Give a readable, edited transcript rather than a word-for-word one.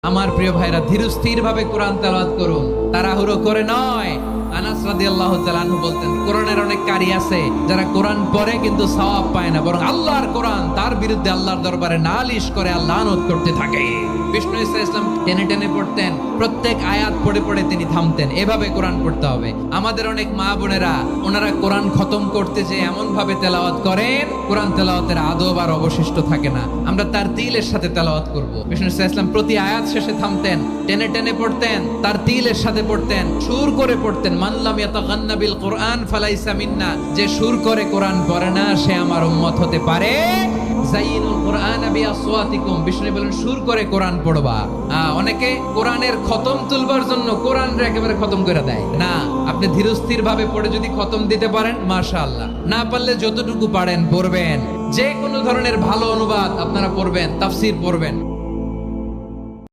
আমার প্রিয় ভাইরা, ধীরস্থির ভাবে কোরআন তেলাওয়াত করুন, তাড়াহুড়ো করে নয়। আনাস রাদিয়াল্লাহু তাআলা আনহু বলতেন, কোরআনের অনেক কারি আছে যারা কোরআন পড়ে কিন্তু সওয়াব পায় না, বরং আল্লাহর কোরআন তার বিরুদ্ধে আল্লাহর দরবারে নালিশ করে আর লানত করতে থাকে। বিষ্ণু ঈসা ইসলাম টেনে টেনে পড়তেন, প্রত্যেক আয়াত পড়ে পড়ে তিনি থামতেন। এভাবে কোরআন পড়তে হবে। আমাদের অনেক মা বোনেরা ওনারা কোরআন খতম করতে যে এমন ভাবে তেলাওয়াত করেন, কোরআন তেলাওয়াতের আদব আর অবশিষ্ট থাকে না। আমরা তার তিলের সাথে তেলাওয়াত করব। বিষ্ণু ঈসা ইসলাম প্রতি আয়াত শেষে থামতেন, টেনে টেনে পড়তেন, তার তিলের সাথে পড়তেন, সুর করে পড়তেন। মান লাম ইয়াতাগান্না বিল কোরআন ফালাইসা মিন্না, যে সুর করে কোরআন পড়ে না সে আমার উম্মত হতে পারে। যাইনুল কোরআন বিআসওয়াতিকুম, বিষ্ণু বলেন সুর করে কোরআন পড়বা। অনেকে কোরআনের খতম তুলবার জন্য কোরআনরে একেবারে খতম করে দেয় না। আপনি ধীরস্থির ভাবে পড়ে যদি খতম দিতে পারেন মাশাআল্লাহ, না পারলে যতটুকু পারেন পড়বেন। যে কোনো ধরনের ভালো অনুবাদ আপনারা পড়বেন, তাফসীর পড়বেন।